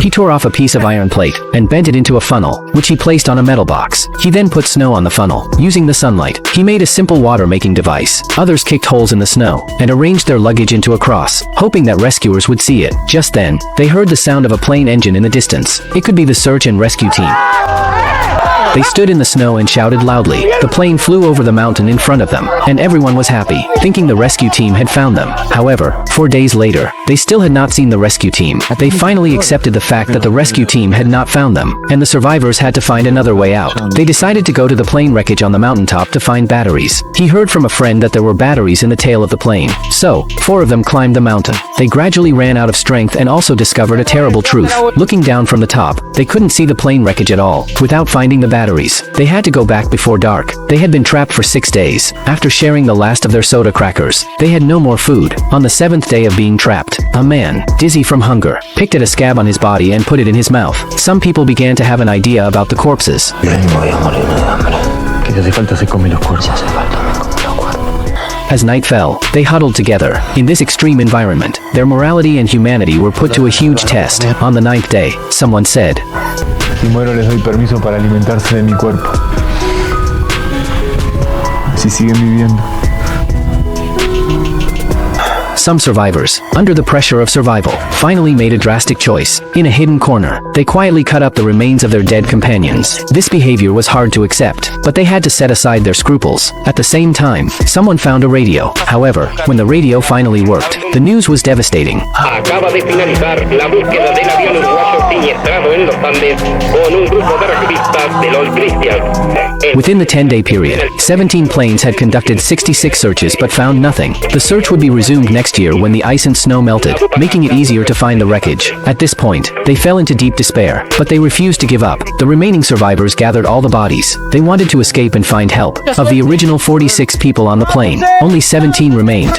He tore off a piece of iron plate and bent it into a funnel, which he placed on a metal box. He then put snow on the funnel. Using the sunlight, he made a simple water-making device. Others kicked holes in the snow and arranged their luggage into a cross, hoping that rescuers would see it. Just then, they heard the sound of a plane engine in the distance. It could be the search and rescue team. They stood in the snow and shouted loudly. The plane flew over the mountain in front of them, and everyone was happy, thinking the rescue team had found them. However, 4 days later, they still had not seen the rescue team. They finally accepted the fact that the rescue team had not found them, and the survivors had to find another way out. They decided to go to the plane wreckage on the mountaintop to find batteries. He heard from a friend that there were batteries in the tail of the plane. So, 4 of them climbed the mountain. They gradually ran out of strength and also discovered a terrible truth. Looking down from the top, they couldn't see the plane wreckage at all. Without finding the batteries, they had to go back before dark. They had been trapped for 6 days. After sharing the last of their soda crackers, they had no more food. On the 7th day of being trapped, a man, dizzy from hunger, picked at a scab on his body and put it in his mouth. Some people began to have an idea about the corpses. As night fell, they huddled together. In this extreme environment, their morality and humanity were put to a huge test. On the 9th day, someone said, Si muero les doy permiso para alimentarse de mi cuerpo. Si siguen viviendo. Some survivors, under the pressure of survival, finally made a drastic choice. In a hidden corner, they quietly cut up the remains of their dead companions. This behavior was hard to accept, but they had to set aside their scruples. At the same time, someone found a radio. However, when the radio finally worked, the news was devastating. Acaba de finalizar la búsqueda del avión uruguayo siniestrado en los Andes con un grupo de rescatistas de los Christians. Within the 10-day period, 17 planes had conducted 66 searches but found nothing. The search would be resumed next year when the ice and snow melted, making it easier to find the wreckage. At this point, they fell into deep despair, but they refused to give up. The remaining survivors gathered all the bodies. They wanted to escape and find help. Of the original 46 people on the plane, only 17 remained.